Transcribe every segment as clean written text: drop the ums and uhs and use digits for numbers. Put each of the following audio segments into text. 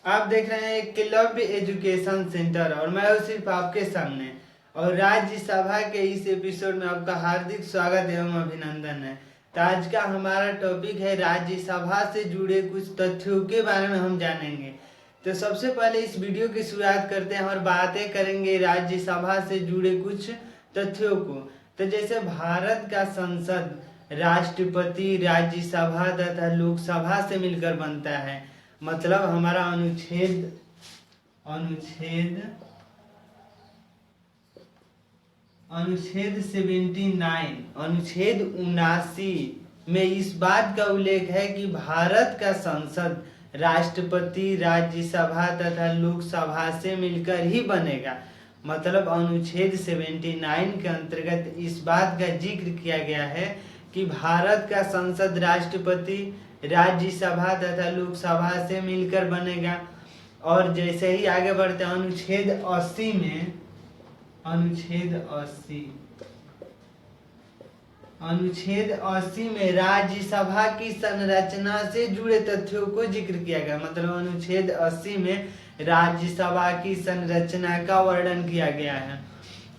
आप देख रहे हैं एकलव्य एजुकेशन सेंटर और मैं हूं सिर्फ आपके सामने। और राज्यसभा के इस एपिसोड में आपका हार्दिक स्वागत एवं अभिनंदन है। तो आज का हमारा टॉपिक है राज्यसभा से जुड़े कुछ तथ्यों के बारे में हम जानेंगे। तो सबसे पहले इस वीडियो की शुरुआत करते हैं और बातें करेंगे राज्यसभा से जुड़े कुछ तथ्यों को। तो जैसे भारत का संसद राष्ट्रपति, राज्यसभा तथा लोकसभा से मिलकर बनता है। मतलब हमारा अनुच्छेद अनुच्छेद 79 अनुच्छेद 79 में इस बात का उल्लेख है कि भारत का संसद राष्ट्रपति, राज्यसभा तथा लोकसभा से मिलकर ही बनेगा। मतलब अनुच्छेद 79 के अंतर्गत इस बात का जिक्र किया गया है कि भारत का संसद राष्ट्रपति, राज्यसभा तथा लोकसभा से मिलकर बनेगा। और जैसे ही आगे बढ़ते हैं अनुच्छेद 80 में राज्यसभा की संरचना से जुड़े तथ्यों को जिक्र किया गया। मतलब अनुच्छेद 80 में राज्यसभा की संरचना का वर्णन किया गया है।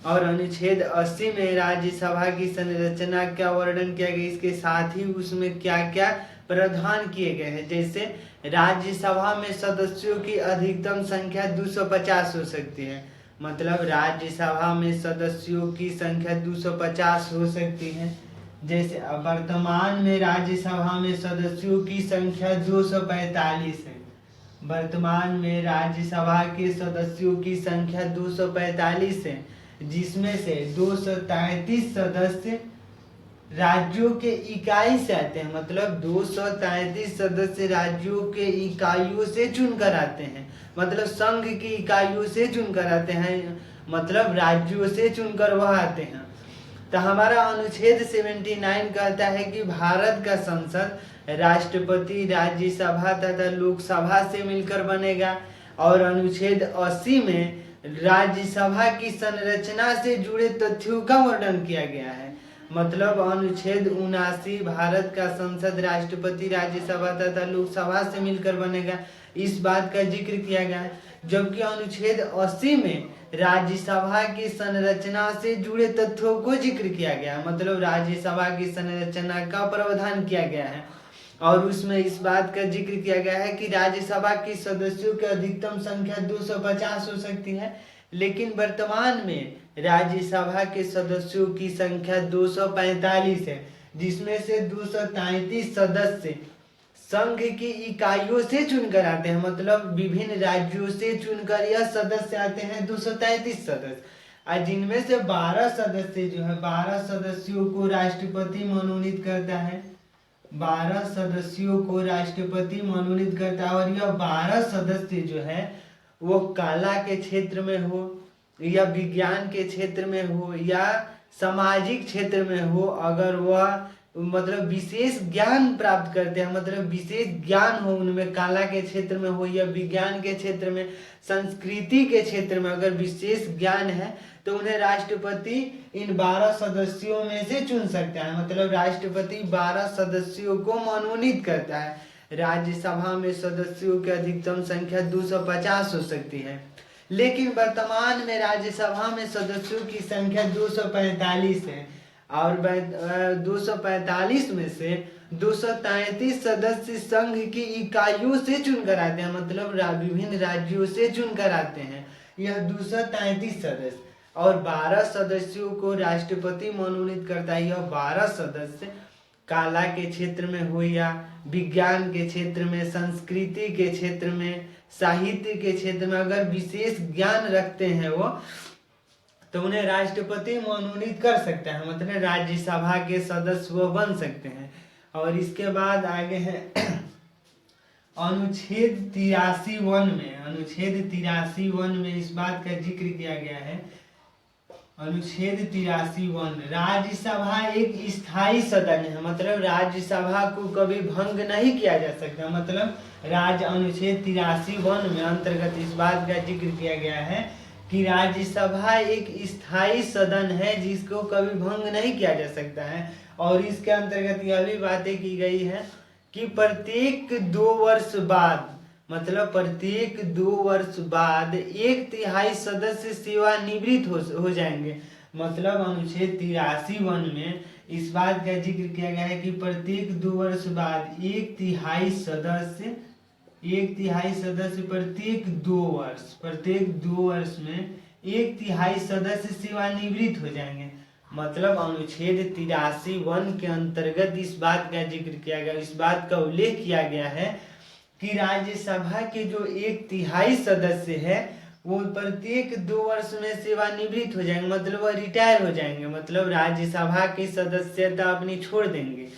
और अनुच्छेद 80 में राज्यसभा की संरचना का वर्णन किया गया, इसके साथ ही उसमें क्या क्या प्रावधान किए गए हैं। जैसे राज्यसभा में सदस्यों की अधिकतम संख्या 250 हो सकती है। मतलब राज्यसभा में सदस्यों की संख्या 250 हो सकती है। जैसे वर्तमान में राज्यसभा में सदस्यों की संख्या 245 है। वर्तमान में राज्यसभा के सदस्यों की संख्या 245 है, जिसमें से 233 सदस्य राज्यों के इकाई से आते हैं। मतलब 233 सदस्य राज्यों के इकाइयों से चुनकर आते हैं। मतलब संघ की इकाइयों से चुनकर आते हैं, मतलब राज्यों से चुनकर वह आते हैं। तो हमारा अनुच्छेद 79 कहता है कि भारत का संसद राष्ट्रपति, राज्यसभा तथा लोकसभा से मिलकर बनेगा। और अनुच्छेद 80 में राज्यसभा की संरचना से जुड़े तथ्यों का वर्णन किया गया है। मतलब अनुच्छेद 79 भारत का संसद राष्ट्रपति, राज्यसभा तथा लोकसभा से मिलकर बनेगा, इस बात का जिक्र किया गया है। जबकि अनुच्छेद 80 में राज्यसभा की संरचना से जुड़े तथ्यों को जिक्र किया गया। मतलब राज्यसभा की संरचना का प्रावधान किया गया है और उसमें इस बात का जिक्र किया गया है कि राज्यसभा की सदस्यों की अधिकतम संख्या 250 हो सकती है। लेकिन वर्तमान में राज्यसभा के सदस्यों की संख्या 245 है, जिसमें से 233 सदस्य संघ की इकाइयों से चुनकर आते हैं। मतलब विभिन्न राज्यों से चुनकर यह सदस्य आते हैं 233 सदस्य, जिनमें से 12 सदस्य जो है 12 सदस्यों को राष्ट्रपति मनोनीत करता है। 12 सदस्यों को राष्ट्रपति मनोनीत करता है और यह 12 सदस्य जो है वो कला के क्षेत्र में हो या विज्ञान के क्षेत्र में हो या सामाजिक क्षेत्र में हो, अगर वह मतलब विशेष ज्ञान प्राप्त करते हैं, मतलब विशेष ज्ञान हो उनमें, कला के क्षेत्र में हो या विज्ञान के क्षेत्र में, संस्कृति के क्षेत्र में अगर विशेष ज्ञान है तो उन्हें राष्ट्रपति इन 12 सदस्यों में से चुन सकता है। मतलब राष्ट्रपति 12 सदस्यों को मनोनीत करता है। राज्यसभा में सदस्यों की अधिकतम संख्या 250 हो सकती है, लेकिन वर्तमान में राज्यसभा में सदस्यों की संख्या 245 है। और 245 में से 233 सदस्य संघ की इकाइयों से चुनकर आते हैं। मतलब विभिन्न राज्यों से चुनकर आते हैं यह 233 सदस्य। और 12 सदस्यों को राष्ट्रपति मनोनीत करता है। यह 12 सदस्य कला के क्षेत्र में हो या विज्ञान के क्षेत्र में, संस्कृति के क्षेत्र में, साहित्य के क्षेत्र में अगर विशेष ज्ञान रखते हैं वो, तो उन्हें राष्ट्रपति मनोनीत कर सकता है। मतलब राज्यसभा के सदस्य वो बन सकते हैं। और इसके बाद आगे है अनुच्छेद 83 में इस बात का जिक्र किया गया है। अनुच्छेद 83 राज्यसभा एक स्थायी सदन है। मतलब राज्यसभा को कभी भंग नहीं किया जा सकता। मतलब अनुच्छेद 83 में अंतर्गत इस बात का जिक्र किया गया है कि राज्यसभा एक स्थायी सदन है जिसको कभी भंग नहीं किया जा सकता है। और इसके अंतर्गत यह भी बातें की गई है कि प्रत्येक 2 वर्ष बाद मतलब प्रत्येक 2 वर्ष बाद 1/3 सदस्य सेवानिवृत्त हो जाएंगे। मतलब अनुच्छेद 83(1) में इस बात का जिक्र किया गया है कि प्रत्येक 2 वर्ष बाद 1/3 सदस्य प्रत्येक 2 वर्ष में 1/3 सदस्य सेवानिवृत्त हो जाएंगे। मतलब अनुच्छेद 83(1) के अंतर्गत इस बात का जिक्र किया गया, इस बात का उल्लेख किया गया है कि राज्यसभा के जो 1/3 सदस्य है वो प्रत्येक 2 वर्ष में सेवानिवृत्त हो जाएंगे, मतलब वह रिटायर हो जाएंगे, मतलब राज्यसभा की सदस्यता अपनी छोड़ देंगे।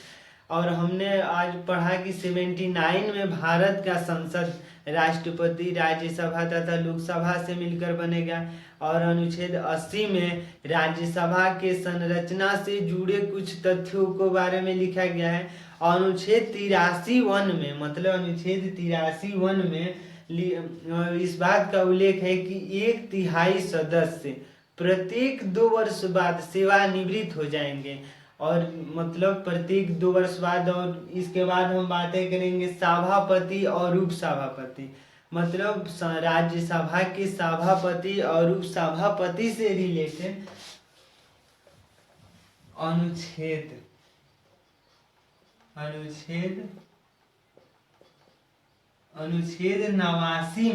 और हमने आज पढ़ा कि 79 में भारत का संसद राष्ट्रपति, राज्यसभा तथा लोकसभा से मिलकर बनेगा। और अनुच्छेद 80 में राज्यसभा के संरचना से जुड़े कुछ तथ्यों के बारे में लिखा गया है। अनुच्छेद 83(1) में, मतलब अनुच्छेद 83(1) में इस बात का उल्लेख है कि 1/3 सदस्य प्रत्येक 2 वर्ष बाद सेवानिवृत्त हो जाएंगे। और मतलब प्रत्येक 2 वर्ष बाद, और इसके बाद हम बातें करेंगे सभापति और उपसभापति। मतलब राज्यसभा के सभापति और उपसभापति से रिलेटेड अनुच्छेद 89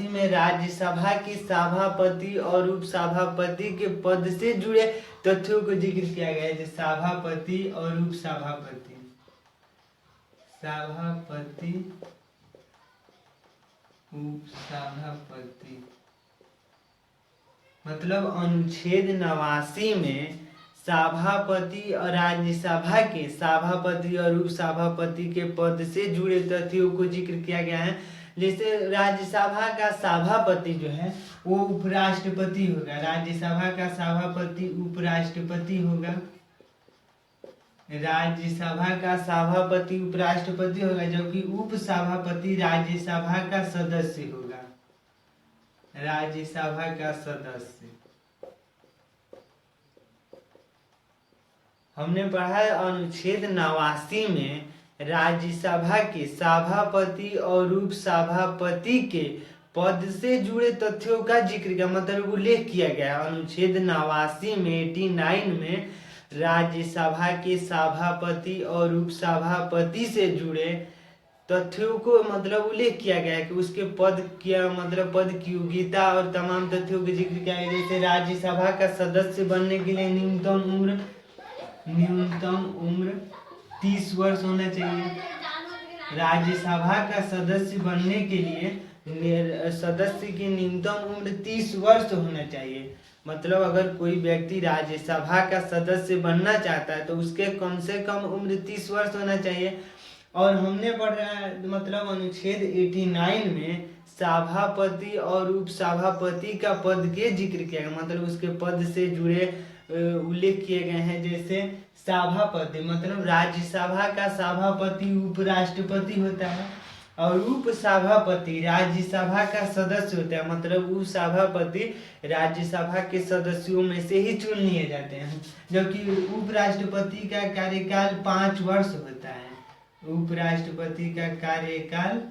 में राज्यसभा की सभापति और उपसभापति के पद से जुड़े तथ्यों को जिक्र किया गया है। सभापति और उपसभापति, मतलब अनुच्छेद 89 में सभापति और राज्यसभा के सभापति और उपसभापति के पद से जुड़े तथ्यों को जिक्र किया गया है। जैसे राज्यसभा का सभापति जो है वो उपराष्ट्रपति होगा, राज्यसभा का सभापति उपराष्ट्रपति होगा, राज्यसभा का सभापति उपराष्ट्रपति होगा, जबकि उपसभापति राज्यसभा का सदस्य होगा, राज्यसभा का सदस्य। हमने पढ़ा है अनुच्छेद 89 में राज्यसभा के सभापति और उपसभापति के पद से जुड़े तथ्यों का जिक्र किया, मतलब उल्लेख किया गया। अनुच्छेद 89 में 89 में राज्यसभा के सभापति और उपसभापति से जुड़े तथ्यों को मतलब उल्लेख किया गया है कि उसके पद क्या, मतलब पद की योग्यता और तमाम तथ्यों का जिक्र किया गया। जैसे राज्यसभा का सदस्य बनने के लिए न्यूनतम उम्र 30 वर्ष होना चाहिए। राज्यसभा का सदस्य बनने के लिए सदस्य की न्यूनतम उम्र 30 वर्ष होना चाहिए। मतलब अगर कोई व्यक्ति राज्यसभा का सदस्य बनना चाहता है तो उसके कम से कम उम्र 30 वर्ष होना चाहिए। और हमने पढ़ा मतलब अनुच्छेद 89 में सभापति और उपसभापति का पद के जिक्र किया गया, मतलब उसके पद से जुड़े उल्लेख किए गए हैं। जैसे सभापति, मतलब राज्यसभा का सभापति उपराष्ट्रपति होता है, और उपसभापति राज्यसभा का सदस्य होता है, मतलब उपसभापति राज्यसभा के सदस्यों में से ही चुन लिए जाते हैं। जबकि उपराष्ट्रपति का कार्यकाल 5 वर्ष होता है, उपराष्ट्रपति का कार्यकाल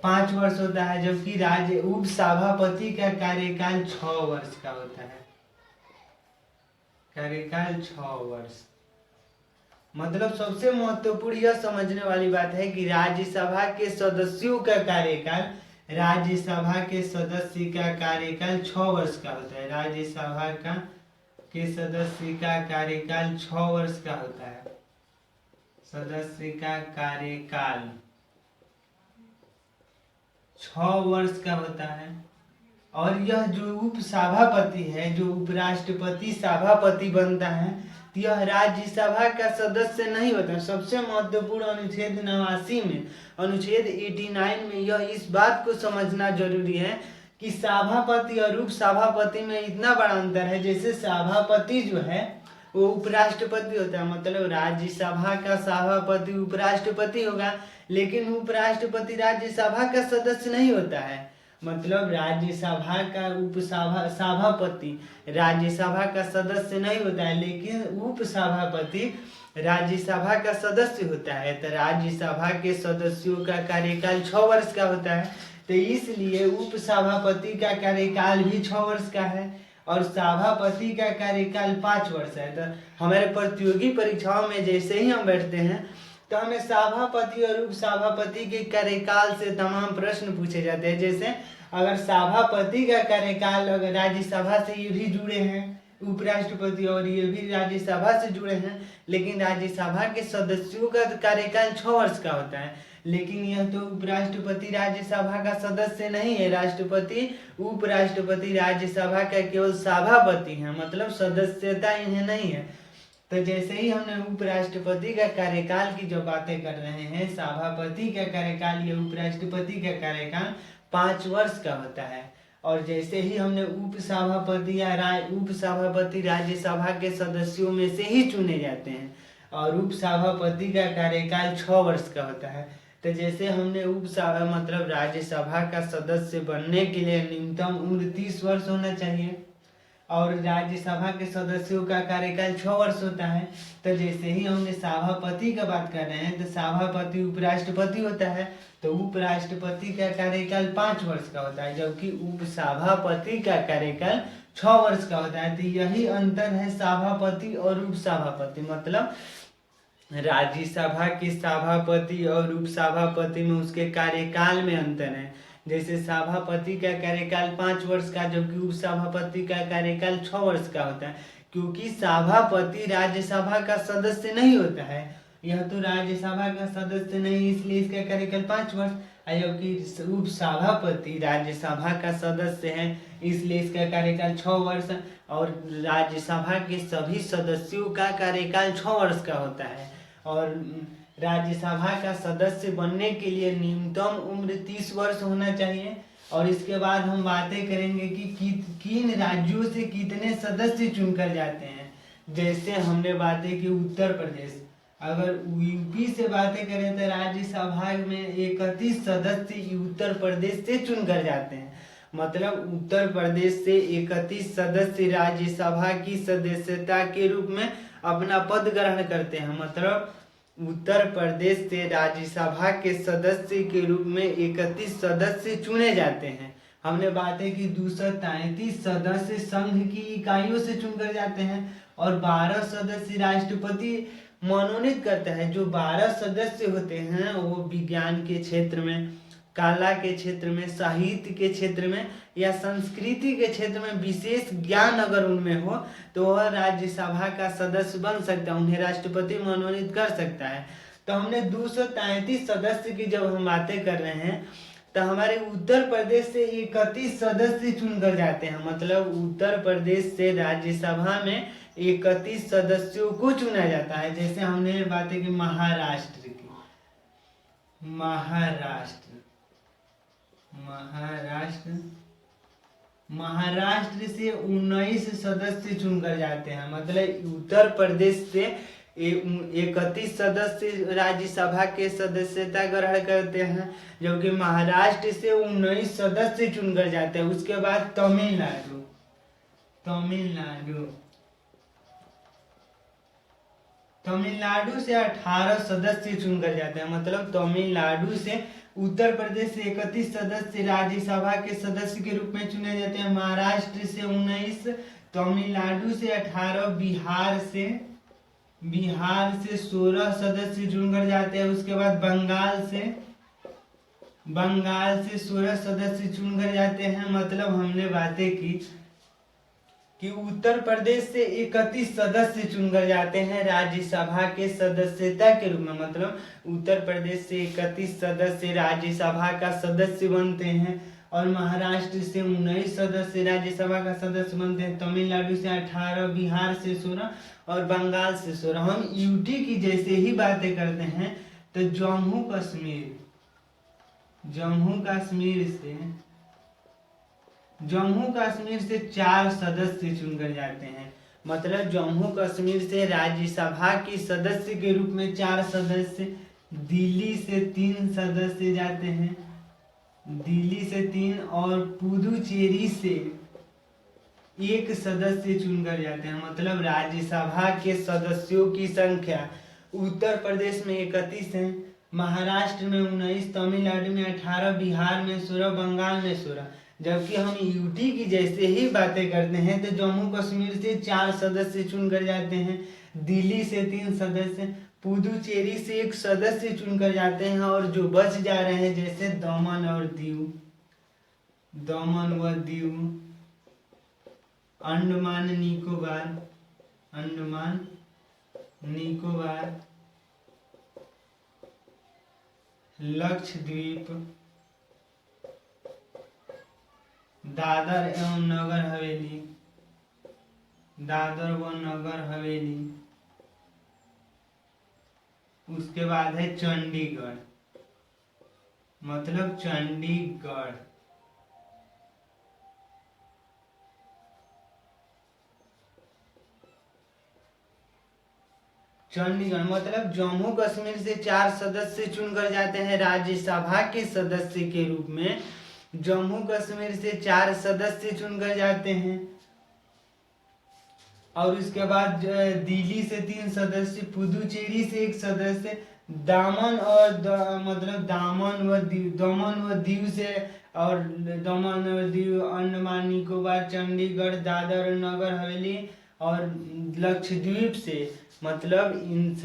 5 वर्ष होता है, जबकि उपसभापति का कार्यकाल 6 वर्ष का होता है, कार्यकाल 6 वर्ष। मतलब सबसे महत्वपूर्ण यह समझने वाली बात है कि राज्यसभा के सदस्यों का कार्यकाल, राज्यसभा के सदस्य का कार्यकाल 6 वर्ष का होता है, राज्यसभा के सदस्य का कार्यकाल 6 वर्ष का होता है, सदस्य का कार्यकाल 6 वर्ष का होता है। और यह जो उपसभापति है, जो उपराष्ट्रपति सभापति बनता है, यह राज्यसभा का सदस्य नहीं होता। सबसे महत्वपूर्ण अनुच्छेद 89 में, अनुच्छेद 89 में यह इस बात को समझना जरूरी है कि सभापति और उपसभापति में इतना बड़ा अंतर है। जैसे सभापति जो है वो उपराष्ट्रपति होता है, मतलब राज्यसभा का सभापति उपराष्ट्रपति होगा, लेकिन उपराष्ट्रपति राज्यसभा का सदस्य नहीं होता है। मतलब राज्यसभा का सभापति राज्यसभा का सदस्य नहीं होता है, लेकिन उपसभापति राज्यसभा का सदस्य होता है। तो राज्यसभा के सदस्यों का कार्यकाल 6 वर्ष का होता है, तो इसलिए उपसभापति का कार्यकाल भी 6 वर्ष का है और सभापति का कार्यकाल 5 वर्ष है। तो हमारे प्रतियोगी परीक्षाओं में जैसे ही हम बैठते हैं तो हमें सभापति और उपसभापति के कार्यकाल से तमाम प्रश्न पूछे जाते हैं। जैसे अगर सभापति का कार्यकाल अगर राज्यसभा से ये भी जुड़े हैं, उपराष्ट्रपति और ये भी राज्यसभा से जुड़े हैं, लेकिन राज्यसभा के सदस्यों का कार्यकाल 6 वर्ष का होता है। लेकिन यह तो उपराष्ट्रपति राज्यसभा का सदस्य नहीं है, राष्ट्रपति उपराष्ट्रपति राज्यसभा का केवल सभापति है, मतलब सदस्यता इन्हें नहीं है। तो जैसे ही हमने उपराष्ट्रपति का कार्यकाल की जो बातें कर रहे हैं, सभापति का कार्यकाल या उपराष्ट्रपति का कार्यकाल 5 वर्ष का होता है। और जैसे ही हमने उपसभापति या उपसभापति राज्यसभा के सदस्यों में से ही चुने जाते हैं और उपसभापति का कार्यकाल 6 वर्ष का होता है। तो जैसे हमने उपसभा मतलब राज्यसभा का सदस्य बनने के लिए न्यूनतम उम्र 30 वर्ष होना चाहिए और राज्यसभा के सदस्यों का कार्यकाल 6 वर्ष होता है। तो जैसे ही हमने सभापति का बात कर रहे हैं तो सभापति उपराष्ट्रपति होता है, तो उपराष्ट्रपति का कार्यकाल 5 वर्ष का होता है, जबकि उपसभापति का कार्यकाल 6 वर्ष का होता है। तो यही अंतर है सभापति और उपसभापति, मतलब राज्यसभा के सभापति और उपसभापति में उसके कार्यकाल में अंतर है। जैसे सभापति का कार्यकाल 5 वर्ष का, जबकि उपसभापति का कार्यकाल 6 वर्ष का होता है, क्योंकि सभापति राज्यसभा का सदस्य नहीं होता है। यह तो राज्यसभा का सदस्य नहीं, इसलिए इसका कार्यकाल 5 वर्ष, जबकि उपसभापति राज्यसभा का सदस्य है, इसलिए इसका कार्यकाल 6 वर्ष और राज्यसभा के सभी सदस्यों का कार्यकाल 6 वर्ष का होता है। और राज्यसभा का सदस्य बनने के लिए न्यूनतम उम्र 30 वर्ष होना चाहिए। और इसके बाद हम बातें करेंगे कि किन राज्यों से कितने सदस्य चुनकर जाते हैं। जैसे हमने बातें की उत्तर प्रदेश, अगर यूपी से बातें करें तो राज्यसभा में 31 सदस्य उत्तर प्रदेश से चुनकर जाते हैं। मतलब उत्तर प्रदेश से 31 सदस्य राज्यसभा की सदस्यता के रूप में अपना पद ग्रहण करते हैं। मतलब उत्तर प्रदेश से राज्यसभा के सदस्य के रूप में 31 सदस्य चुने जाते हैं। हमने बातें की 233 सदस्य संघ की इकाइयों से चुनकर जाते हैं और 12 सदस्य राष्ट्रपति मनोनीत करता है। जो 12 सदस्य होते हैं वो विज्ञान के क्षेत्र में, कला के क्षेत्र में, साहित्य के क्षेत्र में या संस्कृति के क्षेत्र में विशेष ज्ञान अगर उनमें हो तो वह राज्यसभा का सदस्य बन सकता है, उन्हें राष्ट्रपति मनोनीत कर सकता है। तो हमने 233 सदस्य की जब हम बातें कर रहे हैं तो हमारे उत्तर प्रदेश से 31 सदस्य चुनकर जाते हैं। मतलब उत्तर प्रदेश से राज्यसभा में 31 सदस्यों को चुना जाता है। जैसे हमने बातें की महाराष्ट्र की, महाराष्ट्र से 19 सदस्य चुनकर जाते हैं। मतलब उत्तर प्रदेश से 31 सदस्य राज्यसभा के सदस्यता ग्रहण करते हैं, जबकि महाराष्ट्र से 19 सदस्य चुनकर जाते हैं। उसके बाद तमिलनाडु से 18 सदस्य चुनकर जाते हैं। मतलब तमिलनाडु से उत्तर प्रदेश से 31 सदस्य राज्यसभा के सदस्य के रूप में चुने जाते हैं। महाराष्ट्र से 19, तमिलनाडु से 18, बिहार से 16 सदस्य चुनकर जाते हैं। उसके बाद बंगाल से 16 सदस्य चुनकर जाते हैं। मतलब हमने बातें की कि उत्तर प्रदेश से 31 सदस्य चुनकर जाते हैं राज्यसभा के सदस्यता के रूप में। मतलब उत्तर प्रदेश से 31 सदस्य राज्यसभा का सदस्य बनते हैं और महाराष्ट्र से 19 सदस्य राज्यसभा का सदस्य बनते हैं। तमिलनाडु से 18, बिहार से 16 और बंगाल से 16। हम यूटी की जैसे ही बातें करते हैं तो जम्मू कश्मीर से 4 सदस्य चुनकर जाते हैं। मतलब जम्मू कश्मीर से राज्यसभा की सदस्य के रूप में 4 सदस्य, दिल्ली से 3 सदस्य जाते हैं, दिल्ली से 3 और पुदुचेरी से 1 सदस्य चुनकर जाते हैं। मतलब राज्यसभा के सदस्यों की संख्या उत्तर प्रदेश में 31 है, महाराष्ट्र में 19, तमिलनाडु में 18, बिहार में 16, बंगाल में 16। जबकि हम यूटी की जैसे ही बातें करते हैं तो जम्मू कश्मीर से 4 सदस्य चुनकर जाते हैं, दिल्ली से 3 सदस्य, पुदुचेरी से 1 सदस्य चुनकर जाते हैं, और जो बच जा रहे हैं जैसे दमन व दीव, अंडमान निकोबार, लक्षद्वीप, दादर व नगर हवेली, उसके बाद है चंडीगढ़। मतलब चंडीगढ़ मतलब जम्मू कश्मीर से 4 सदस्य चुनकर जाते हैं राज्यसभा के सदस्य के रूप में। जम्मू कश्मीर से 4 सदस्य चुनकर जाते हैं, और उसके बाद दिल्ली से 3 सदस्य, पुदुचेरी से 1 सदस्य, दामन व दीव से, और दमन व दीव, अंडमान निकोबार, चंडीगढ़, दादर नगर हवेली और लक्षद्वीप से। मतलब इन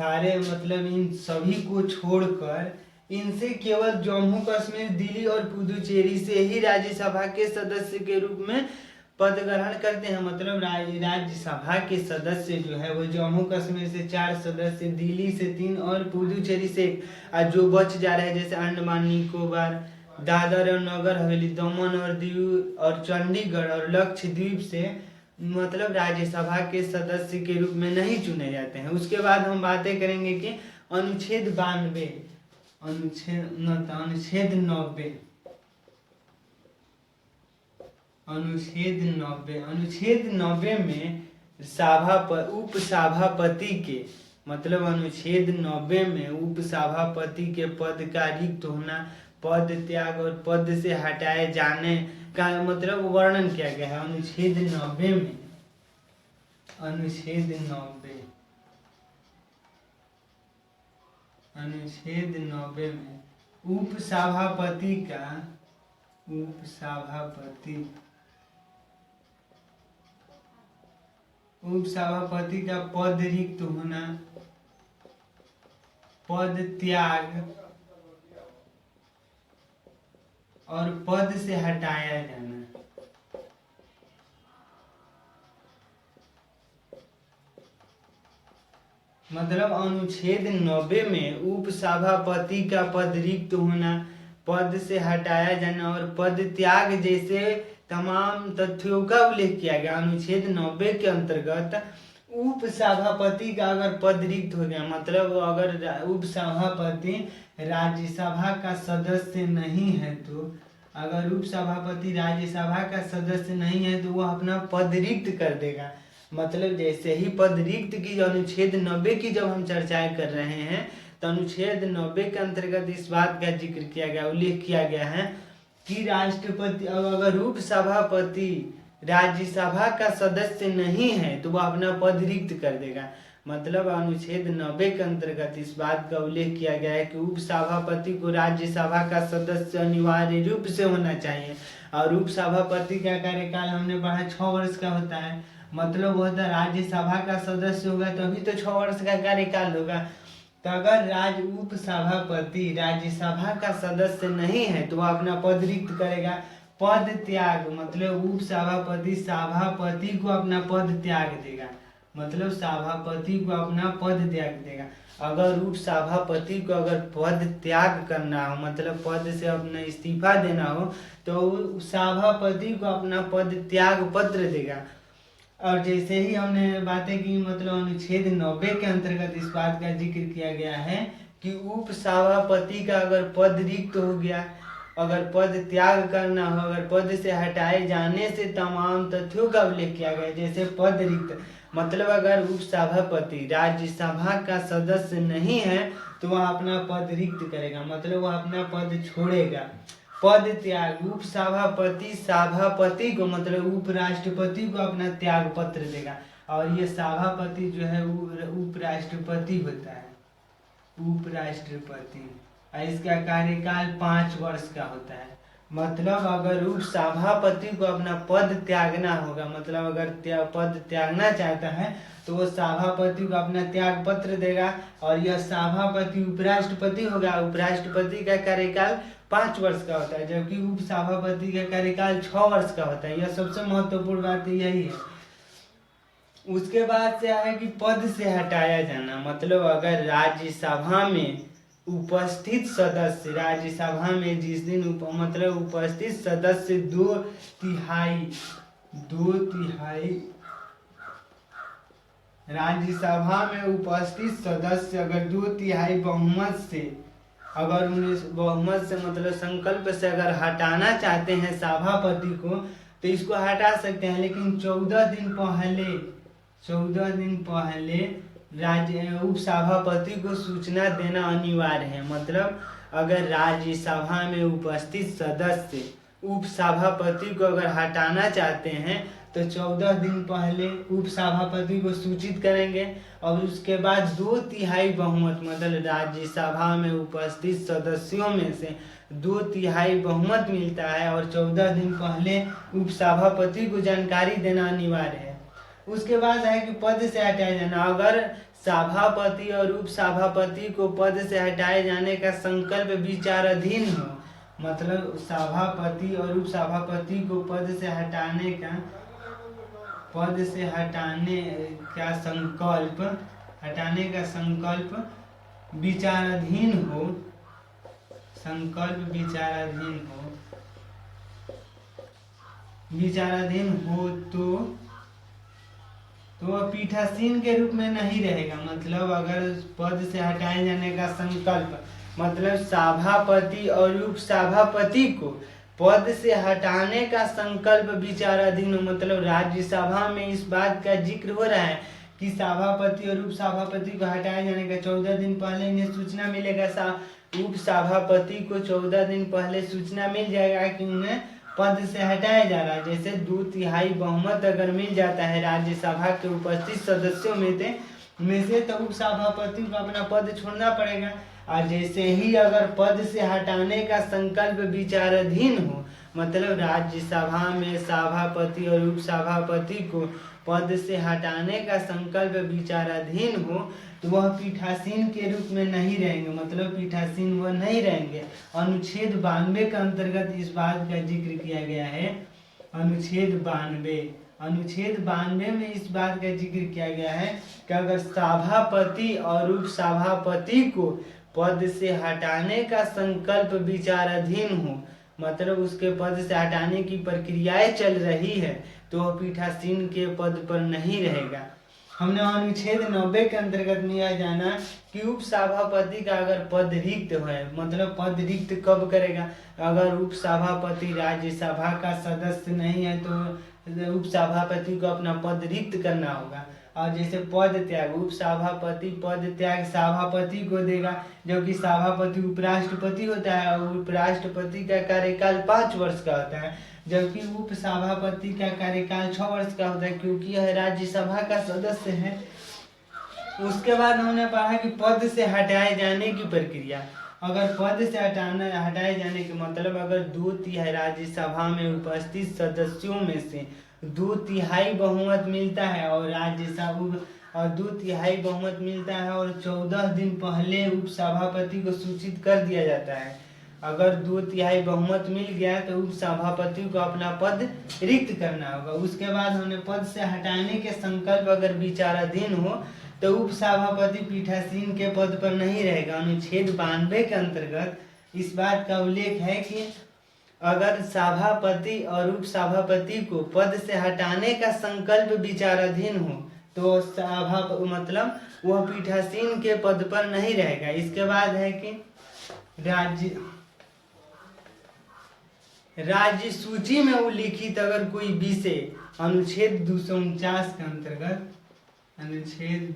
सभी को छोड़कर इनसे केवल जम्मू कश्मीर, दिल्ली और पुदुचेरी से ही राज्यसभा के सदस्य के रूप में पद ग्रहण करते हैं। मतलब राज्यसभा के सदस्य जो है वो जम्मू कश्मीर से 4 सदस्य, दिल्ली से 3 और पुदुचेरी से 1। जो बच जा रहे हैं जैसे अंडमान निकोबार, दादर और नगर हवेली, दमन और दीव और चंडीगढ़ और लक्षद्वीप से मतलब राज्यसभा के सदस्य के रूप में नहीं चुने जाते हैं। उसके बाद हम बातें करेंगे कि अनुच्छेद 90 में उपसभापति के, मतलब अनुच्छेद 90 में उपसभापति के पद का रिक्त होना, पद त्याग और पद से हटाए जाने का मतलब वर्णन किया गया है। अनुच्छेद 90 में उपसभापति का पद रिक्त होना, पद त्याग और पद से हटाया जाना। मतलब अनुच्छेद 90 में उपसभापति का पद रिक्त होना, पद से हटाया जाना और पद त्याग जैसे तमाम तथ्यों का उल्लेख किया गया। अनुच्छेद 90 के अंतर्गत उपसभापति का अगर पद रिक्त हो गया, मतलब अगर उपसभापति राज्यसभा का सदस्य नहीं है, तो अगर उपसभापति राज्यसभा का सदस्य नहीं है तो वह अपना पद रिक्त कर देगा। मतलब जैसे ही पद रिक्त की अनुच्छेद 90 की जब हम चर्चाएं कर रहे हैं तो अनुच्छेद 90 के अंतर्गत इस बात का जिक्र किया गया, उल्लेख किया गया है कि राष्ट्रपति अगर उपसभापति राज्यसभा का सदस्य नहीं है तो वह अपना पद रिक्त कर देगा। मतलब अनुच्छेद 90 के अंतर्गत इस बात का उल्लेख किया गया है कि उपसभापति को राज्यसभा का सदस्य अनिवार्य रूप से होना चाहिए, और उपसभापति का कार्यकाल हमने पढ़ा 6 वर्ष का होता है। मतलब वह तो राज्यसभा का सदस्य होगा तभी तो 6 वर्ष का कार्यकाल होगा। तो अगर उपसभापति राज्यसभा का सदस्य नहीं है तो वह अपना पद रिक्त करेगा। पद त्याग मतलब उपसभापति सभापति को अपना पद त्याग देगा, मतलब सभापति को अपना पद त्याग देगा। अगर उपसभापति को अगर पद त्याग करना हो, मतलब पद से अपना इस्तीफा देना हो, तो सभापति को अपना पद त्याग पत्र देगा। और जैसे ही हमने बातें की, मतलब अनुच्छेद 90 के अंतर्गत इस बात का जिक्र किया गया है कि उपसभापति का अगर पद रिक्त हो गया, अगर पद त्याग करना हो, अगर पद से हटाए जाने से तमाम तथ्यों का उल्लेख किया गया। जैसे पद रिक्त मतलब अगर उपसभापति राज्यसभा का सदस्य नहीं है तो वह अपना पद रिक्त करेगा, मतलब वह अपना पद छोड़ेगा। पद त्याग, उपसभापति सभापति को मतलब उपराष्ट्रपति को अपना त्याग पत्र देगा, और ये सभापति जो है उपराष्ट्रपति होता है, उपराष्ट्रपति। इसका कार्यकाल 5 वर्ष का होता है। मतलब अगर उपसभापति को अपना पद त्यागना होगा, मतलब अगर पद त्यागना चाहता है तो वो सभापति को अपना त्याग पत्र देगा, और यह सभापति उपराष्ट्रपति होगा। उपराष्ट्रपति का कार्यकाल 5 वर्ष का होता है, जबकि उपसभापति का कार्यकाल 6 वर्ष का होता है। यह सबसे महत्वपूर्ण बात यही है। उसके बाद से है कि पद से हटाया जाना, मतलब अगर राज्यसभा में उपस्थित सदस्य, राज्यसभा में जिस दिन मतलब उपस्थित सदस्य 2/3 राज्यसभा में उपस्थित सदस्य अगर 2/3 बहुमत से, अगर उन्हें बहुमत से मतलब संकल्प से अगर हटाना चाहते हैं सभापति को तो इसको हटा सकते हैं, लेकिन 14 दिन पहले राज्य उपसभापति को सूचना देना अनिवार्य है। मतलब अगर राज्यसभा में उपस्थित सदस्य उपसभापति को अगर हटाना चाहते हैं तो 14 दिन पहले उपसभापति को सूचित करेंगे, और उसके बाद 2/3 बहुमत, मतलब राज्यसभा में उपस्थित सदस्यों में से 2/3 बहुमत मिलता है, और 14 दिन पहले उपसभापति को जानकारी देना अनिवार्य है। उसके बाद है कि पद से हटाया जाना। अगर सभापति और उपसभापति को पद से हटाए जाने का संकल्प विचाराधीन हो, मतलब सभापति और उपसभापति को पद से हटाने का संकल्प विचाराधीन हो तो पीठासीन के रूप में नहीं रहेगा। मतलब अगर पद से हटाए जाने का संकल्प, मतलब सभापति और उपसभापति को पद से हटाने का संकल्प विचाराधीन हो, मतलब राज्यसभा में इस बात का जिक्र हो रहा है कि सभापति और उपसभापति को हटाए जाने का 14 दिन पहले इन्हें सूचना मिलेगा। उपसभापति को 14 दिन पहले सूचना मिल जाएगा कि उन्हें पद से हटाया जा रहा है। जैसे 2/3 बहुमत अगर मिल जाता है राज्यसभा के उपस्थित सदस्यों में से तो उपसभापति को अपना पद छोड़ना पड़ेगा। और जैसे ही अगर पद से हटाने का संकल्प विचाराधीन हो, मतलब राज्यसभा में सभापति और उपसभापति को पद से हटाने का संकल्प विचाराधीन हो, तो वह पीठासीन के रूप में नहीं रहेंगे, मतलब पीठासीन वह नहीं रहेंगे। अनुच्छेद 92 के अंतर्गत इस बात का जिक्र किया गया है। अनुच्छेद 92 में इस बात का जिक्र किया गया है कि अगर सभापति और उपसभापति को पद से हटाने का संकल्प विचाराधीन हो, मतलब उसके पद से हटाने की प्रक्रियाएं चल रही है, तो वह पीठासीन के पद पर नहीं रहेगा। हमने अनुच्छेद 90 के अंतर्गत में यह जाना कि उपसभापति का अगर पद रिक्त है, मतलब पद रिक्त कब करेगा, अगर उपसभापति राज्यसभा का सदस्य नहीं है तो उपसभापति को अपना पद रिक्त करना होगा। और जैसे पद त्याग, उपसभापति पद त्याग सभापति को देगा, जबकि सभापति उपराष्ट्रपति होता है और उपराष्ट्रपति का कार्यकाल 5 वर्ष का होता है, जबकि उपसभापति का कार्यकाल 6 वर्ष का होता है, क्योंकि यह राज्यसभा का सदस्य है। उसके बाद हमने पढ़ा कि पद से हटाए जाने की प्रक्रिया। अगर पद से हटाए जाने के मतलब अगर 2/3 राज्यसभा में उपस्थित सदस्यों में से 2/3 बहुमत मिलता है और राज्यसभा और 2/3 बहुमत मिलता है और 14 दिन पहले उपसभापति को सूचित कर दिया जाता है। अगर 2/3 बहुमत मिल गया तो उपसभापति को अपना पद रिक्त करना होगा। उसके बाद हमने पद से हटाने के संकल्प अगर विचाराधीन हो तो उपसभापति पीठासीन के पद पर नहीं रहेगा। अनुच्छेद 92 के अंतर्गत इस बात का उल्लेख है कि अगर सभापति और उपसभापति को पद से हटाने का संकल्प विचाराधीन हो तो मतलब वह पीठासीन के पद पर नहीं रहेगा। इसके बाद है कि राज्य सूची में उल्लिखित अगर कोई विषय अनुच्छेद 249 के अंतर्गत अनुच्छेद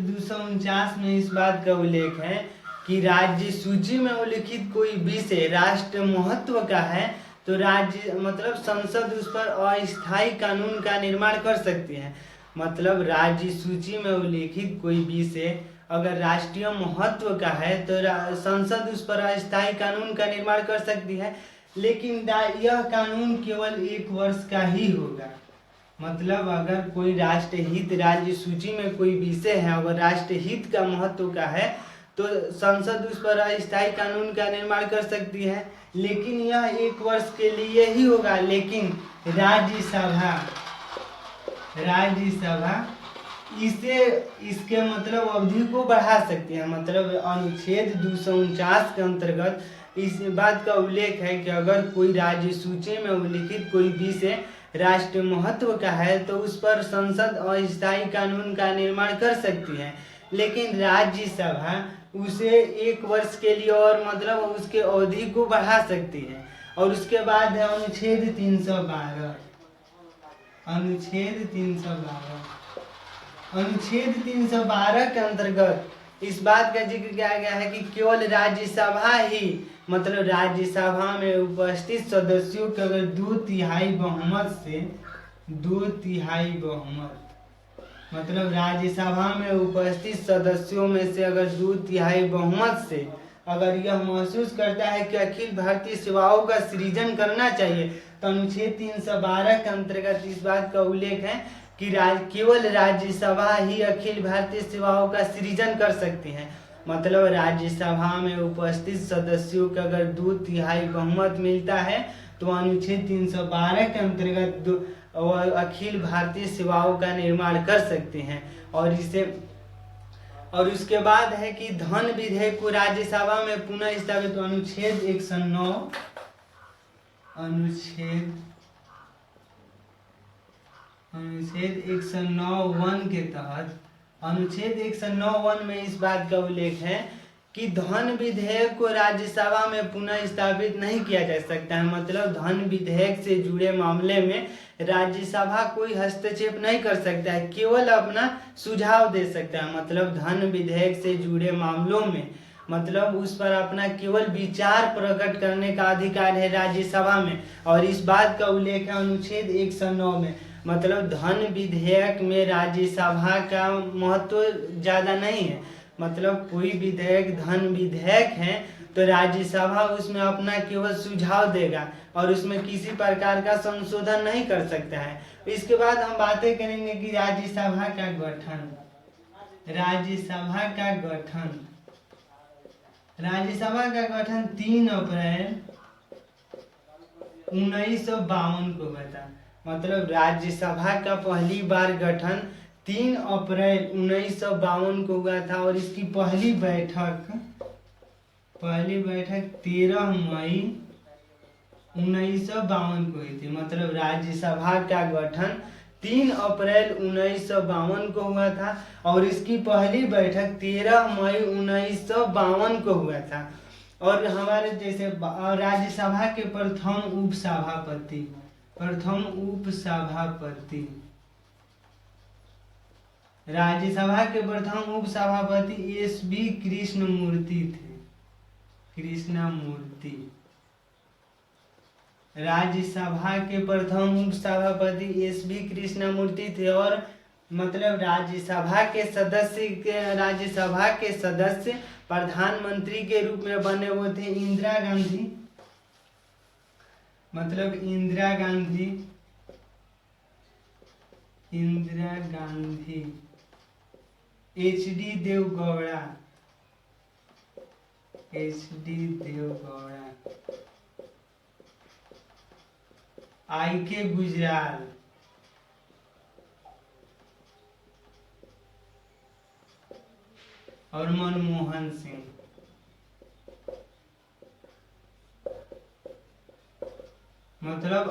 249 में इस बात का उल्लेख है कि राज्य सूची में उल्लिखित कोई विषय राष्ट्र महत्व का है तो राज्य मतलब संसद उस पर अस्थायी कानून का निर्माण कर सकती है। मतलब राज्य सूची में उल्लिखित कोई विषय अगर राष्ट्रीय महत्व का है तो संसद उस पर अस्थायी कानून का निर्माण कर सकती है, लेकिन यह कानून केवल 1 वर्ष का ही होगा। मतलब अगर कोई राष्ट्रहित राज्य सूची में कोई विषय है अगर राष्ट्रहित का महत्व का है तो संसद उस पर अस्थायी कानून का निर्माण कर सकती है, लेकिन यह 1 वर्ष के लिए ही होगा। लेकिन राज्यसभा इसके मतलब अवधि को बढ़ा सकती है। मतलब अनुच्छेद 249 के अंतर्गत इस बात का उल्लेख है कि अगर कोई राज्य सूची में उल्लिखित कोई विषय राष्ट्रीय महत्व का है तो उस पर संसद अस्थायी कानून का निर्माण कर सकती है, लेकिन राज्यसभा उसे 1 वर्ष के लिए और मतलब उसके अवधि को बढ़ा सकती है। और उसके बाद है अनुच्छेद 312। अनुच्छेद 312 के अंतर्गत इस बात का जिक्र किया गया है कि केवल राज्यसभा ही मतलब राज्यसभा में उपस्थित सदस्यों के अगर 2/3 बहुमत मतलब राज्यसभा में उपस्थित सदस्यों में से अगर 2/3 बहुमत से अगर यह महसूस करता है कि अखिल भारतीय सेवाओं का सृजन करना चाहिए तो अनुच्छेद 312 के अंतर्गत इस बात का उल्लेख है कि केवल राज्यसभा ही अखिल भारतीय सेवाओं का सृजन कर सकती है। मतलब राज्यसभा में उपस्थित सदस्यों का अगर 2/3 बहुमत मिलता है तो अनुच्छेद 312 के अंतर्गत अखिल भारतीय सेवाओं का निर्माण कर सकते हैं। और उसके बाद है कि धन विधेयक को राज्यसभा में पुनः स्थापित अनुच्छेद 109(1) के तहत अनुच्छेद 109(1) में इस बात का उल्लेख है कि धन विधेयक को राज्यसभा में पुनः स्थापित नहीं किया जा सकता है। मतलब धन विधेयक से जुड़े मामले में राज्यसभा कोई हस्तक्षेप नहीं कर सकता है, केवल अपना सुझाव दे सकता है। मतलब धन विधेयक से जुड़े मामलों में मतलब उस पर अपना केवल विचार प्रकट करने का अधिकार है राज्यसभा में। और इस बात का उल्लेख है अनुच्छेद 109 में। मतलब धन विधेयक में राज्यसभा का महत्व ज़्यादा नहीं है। मतलब कोई विधेयक धन विधेयक है तो राज्यसभा उसमें अपना केवल सुझाव देगा और उसमें किसी प्रकार का संशोधन नहीं कर सकता है। इसके बाद हम बातें करेंगे कि राज्यसभा का गठन। राज्यसभा का गठन 3 अप्रैल 1952 को हुआ था। मतलब राज्यसभा का पहली बार गठन 3 अप्रैल 1952 को हुआ था और इसकी पहली बैठक 13 मई 1952 को हुई थी। मतलब राज्यसभा का गठन 3 अप्रैल 1952 को हुआ था और इसकी पहली बैठक 13 मई 1952 को हुआ था। और हमारे जैसे राज्यसभा के प्रथम उपसभापति राज्यसभा के प्रथम उपसभापति S.B. कृष्णमूर्ति थे। राज्यसभा के प्रथम उपसभापति S.B. कृष्णमूर्ति थे। और मतलब राज्यसभा के सदस्य प्रधानमंत्री के रूप में बने हुए थे इंदिरा गांधी। मतलब इंदिरा गांधी H.D. देवगौड़ा I.K. गुजराल और मनमोहन सिंह। मतलब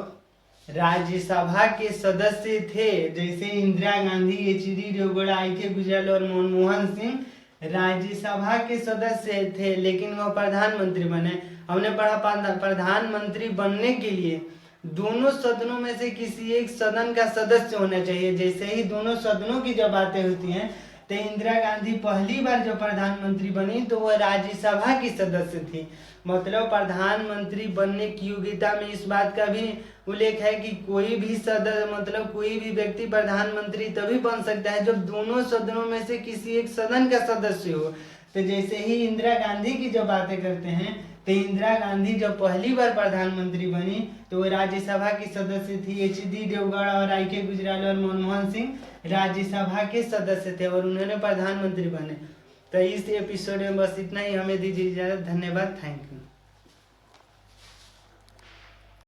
राज्यसभा के सदस्य थे जैसे इंदिरा गांधी H.D. देवगौड़ा I.K. गुजराल और मनमोहन सिंह राज्यसभा के सदस्य थे, लेकिन वह प्रधानमंत्री बने। हमने पढ़ा प्रधानमंत्री बनने के लिए दोनों सदनों में से किसी एक सदन का सदस्य होना चाहिए। जैसे ही दोनों सदनों की जब बातें होती हैं तो इंदिरा गांधी पहली बार जो प्रधानमंत्री बनी तो वह राज्यसभा की सदस्य थी। मतलब प्रधानमंत्री बनने की योग्यता में इस बात का भी उल्लेख है कि कोई भी सदस्य मतलब कोई भी व्यक्ति प्रधानमंत्री तभी बन सकता है जब दोनों सदनों में से किसी एक सदन का सदस्य हो। तो जैसे ही इंदिरा गांधी की जब बातें करते हैं तो इंदिरा गांधी जब पहली बार प्रधानमंत्री बनी तो वो राज्यसभा की सदस्य थी। एच.डी. देवगौड़ा और आई.के. गुजराल और मनमोहन सिंह राज्यसभा के सदस्य थे और उन्होंने प्रधानमंत्री बने। तो इस एपिसोड में बस इतना ही, हमें दीजिए इजाजत। धन्यवाद, थैंक यू।